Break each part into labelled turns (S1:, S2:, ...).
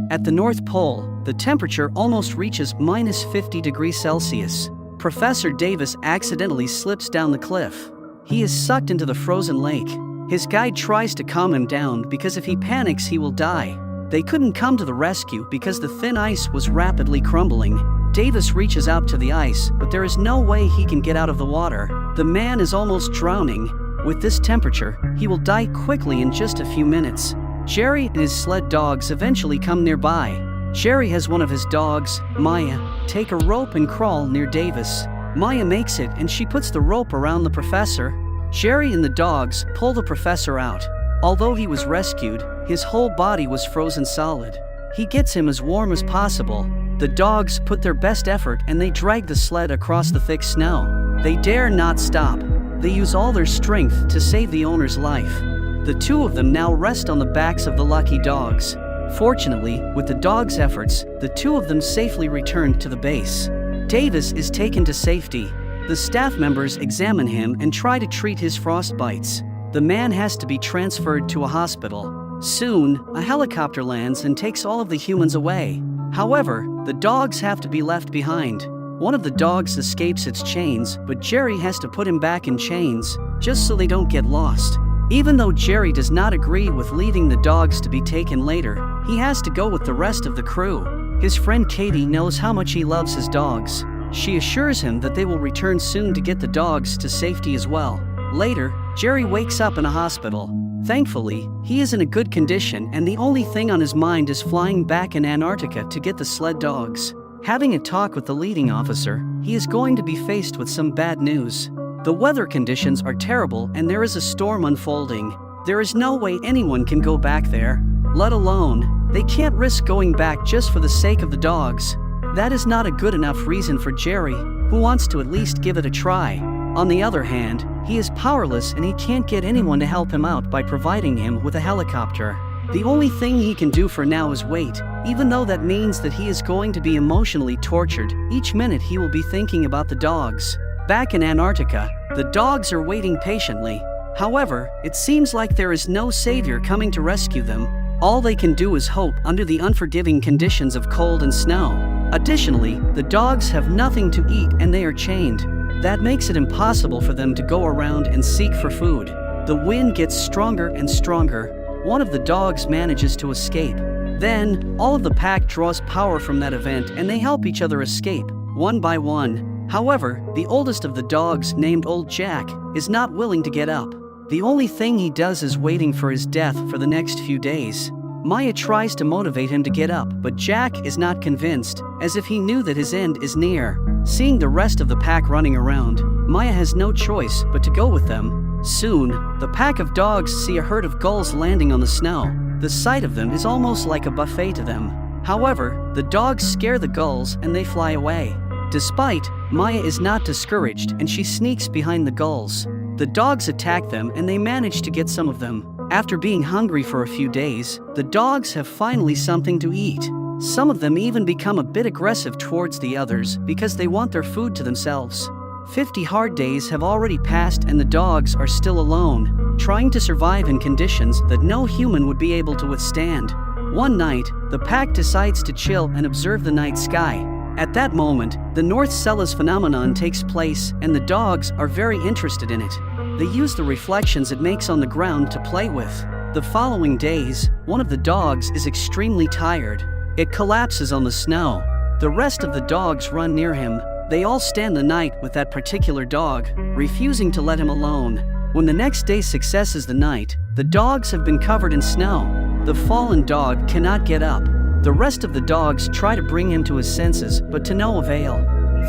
S1: At the North Pole, the temperature almost reaches minus 50 degrees Celsius. Professor Davis accidentally slips down the cliff. He is sucked into the frozen lake. His guide tries to calm him down because if he panics, he will die. They couldn't come to the rescue because the thin ice was rapidly crumbling. Davis reaches out to the ice, but there is no way he can get out of the water. The man is almost drowning. With this temperature, he will die quickly in just a few minutes. Jerry and his sled dogs eventually come nearby. Jerry has one of his dogs, Maya, take a rope and crawl near Davis. Maya makes it and she puts the rope around the professor. Jerry and the dogs pull the professor out. Although he was rescued, his whole body was frozen solid. He gets him as warm as possible. The dogs put their best effort and they drag the sled across the thick snow. They dare not stop. They use all their strength to save the owner's life. The two of them now rest on the backs of the lucky dogs. Fortunately, with the dogs' efforts, the two of them safely return to the base. Davis is taken to safety. The staff members examine him and try to treat his frostbites. The man has to be transferred to a hospital. Soon, a helicopter lands and takes all of the humans away. However, the dogs have to be left behind. One of the dogs escapes its chains, but Jerry has to put him back in chains, just so they don't get lost. Even though Jerry does not agree with leaving the dogs to be taken later, he has to go with the rest of the crew. His friend Katie knows how much he loves his dogs. She assures him that they will return soon to get the dogs to safety as well. Later, Jerry wakes up in a hospital. Thankfully, he is in a good condition and the only thing on his mind is flying back in Antarctica to get the sled dogs. Having a talk with the leading officer, he is going to be faced with some bad news. The weather conditions are terrible and there is a storm unfolding. There is no way anyone can go back there. Let alone, they can't risk going back just for the sake of the dogs. That is not a good enough reason for Jerry, who wants to at least give it a try. On the other hand, he is powerless and he can't get anyone to help him out by providing him with a helicopter. The only thing he can do for now is wait, even though that means that he is going to be emotionally tortured. Each minute he will be thinking about the dogs. Back in Antarctica, the dogs are waiting patiently. However, it seems like there is no savior coming to rescue them. All they can do is hope under the unforgiving conditions of cold and snow. Additionally, the dogs have nothing to eat and they are chained. That makes it impossible for them to go around and seek for food. The wind gets stronger and stronger. One of the dogs manages to escape. Then, all of the pack draws power from that event and they help each other escape, one by one. However, the oldest of the dogs, named Old Jack, is not willing to get up. The only thing he does is waiting for his death for the next few days. Maya tries to motivate him to get up, but Jack is not convinced, as if he knew that his end is near. Seeing the rest of the pack running around, Maya has no choice but to go with them. Soon, the pack of dogs see a herd of gulls landing on the snow. The sight of them is almost like a buffet to them. However, the dogs scare the gulls and they fly away. Despite, Maya is not discouraged and she sneaks behind the gulls. The dogs attack them and they manage to get some of them. After being hungry for a few days, the dogs have finally something to eat. Some of them even become a bit aggressive towards the others because they want their food to themselves. 50 hard days have already passed and the dogs are still alone, trying to survive in conditions that no human would be able to withstand. One night, the pack decides to chill and observe the night sky. At that moment, the North Celes phenomenon takes place and the dogs are very interested in it. They use the reflections it makes on the ground to play with. The following days, one of the dogs is extremely tired. It collapses on the snow. The rest of the dogs run near him. They all stand the night with that particular dog, refusing to let him alone. When the next day successes the night, the dogs have been covered in snow. The fallen dog cannot get up. The rest of the dogs try to bring him to his senses, but to no avail.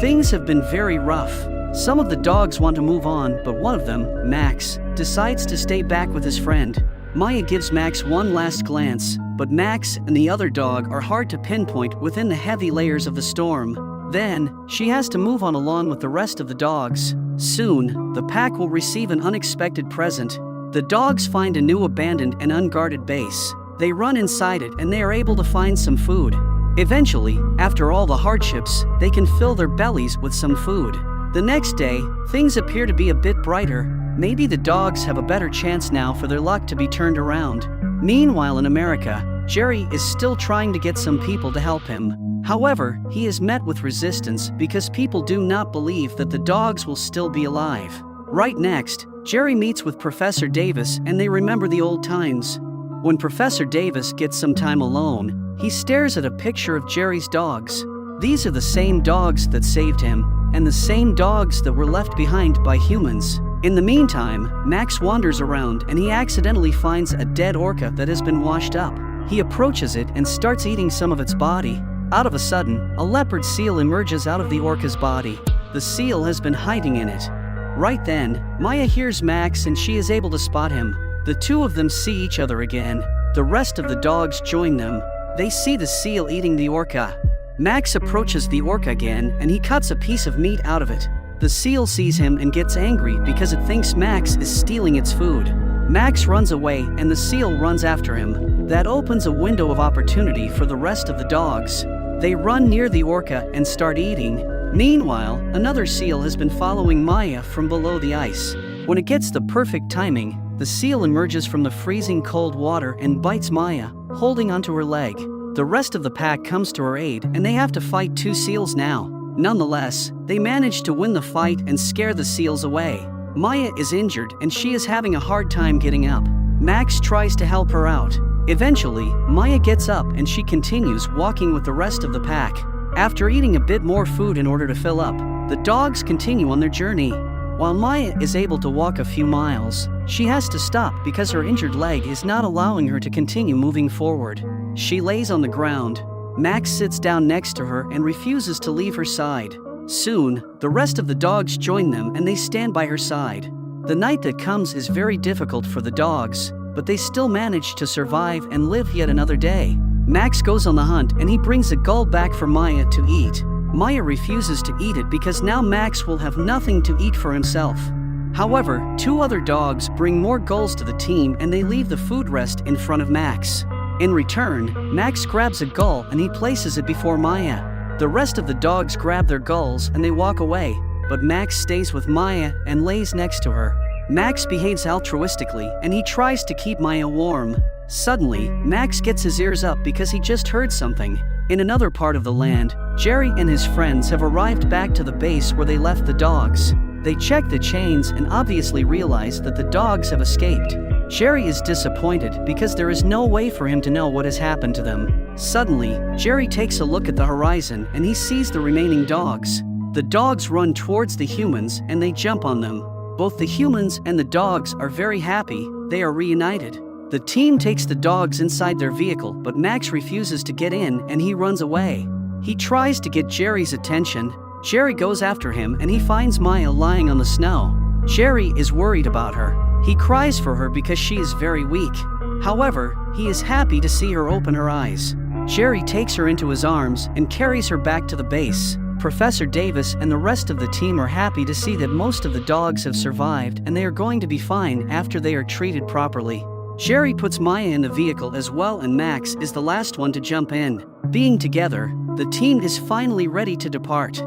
S1: Things have been very rough. Some of the dogs want to move on, but one of them, Max, decides to stay back with his friend. Maya gives Max one last glance, but Max and the other dog are hard to pinpoint within the heavy layers of the storm. Then, she has to move on along with the rest of the dogs. Soon, the pack will receive an unexpected present. The dogs find a new abandoned and unguarded base. They run inside it and they are able to find some food. Eventually, after all the hardships, they can fill their bellies with some food. The next day, things appear to be a bit brighter. Maybe the dogs have a better chance now for their luck to be turned around. Meanwhile in America, Jerry is still trying to get some people to help him. However, he is met with resistance because people do not believe that the dogs will still be alive. Right next, Jerry meets with Professor Davis and they remember the old times. When Professor Davis gets some time alone, he stares at a picture of Jerry's dogs. These are the same dogs that saved him, and the same dogs that were left behind by humans. In the meantime, Max wanders around and he accidentally finds a dead orca that has been washed up. He approaches it and starts eating some of its body. Out of a sudden, a leopard seal emerges out of the orca's body. The seal has been hiding in it. Right then, Maya hears Max and she is able to spot him. The two of them see each other again. The rest of the dogs join them. They see the seal eating the orca. Max approaches the orca again and he cuts a piece of meat out of it. The seal sees him and gets angry because it thinks Max is stealing its food. Max runs away and the seal runs after him. That opens a window of opportunity for the rest of the dogs. They run near the orca and start eating. Meanwhile, another seal has been following Maya from below the ice. When it gets the perfect timing, the seal emerges from the freezing cold water and bites Maya, holding onto her leg. The rest of the pack comes to her aid and they have to fight two seals now. Nonetheless, they manage to win the fight and scare the seals away. Maya is injured and she is having a hard time getting up. Max tries to help her out. Eventually, Maya gets up and she continues walking with the rest of the pack. After eating a bit more food in order to fill up, the dogs continue on their journey. While Maya is able to walk a few miles, she has to stop because her injured leg is not allowing her to continue moving forward. She lays on the ground. Max sits down next to her and refuses to leave her side. Soon, the rest of the dogs join them and they stand by her side. The night that comes is very difficult for the dogs, but they still manage to survive and live yet another day. Max goes on the hunt and he brings a gull back for Maya to eat. Maya refuses to eat it because now Max will have nothing to eat for himself. However, two other dogs bring more gulls to the team and they leave the food rest in front of Max. In return, Max grabs a gull and he places it before Maya. The rest of the dogs grab their gulls and they walk away, but Max stays with Maya and lays next to her. Max behaves altruistically and he tries to keep Maya warm. Suddenly, Max gets his ears up because he just heard something. In another part of the land, Jerry and his friends have arrived back to the base where they left the dogs. They check the chains and obviously realize that the dogs have escaped. Jerry is disappointed because there is no way for him to know what has happened to them. Suddenly, Jerry takes a look at the horizon and he sees the remaining dogs. The dogs run towards the humans and they jump on them. Both the humans and the dogs are very happy. They are reunited. The team takes the dogs inside their vehicle, but Max refuses to get in and he runs away. He tries to get Jerry's attention. Jerry goes after him and he finds Maya lying on the snow. Jerry is worried about her. He cries for her because she is very weak. However, he is happy to see her open her eyes. Jerry takes her into his arms and carries her back to the base. Professor Davis and the rest of the team are happy to see that most of the dogs have survived and they are going to be fine after they are treated properly. Jerry puts Maya in the vehicle as well and Max is the last one to jump in. Being together, the team is finally ready to depart.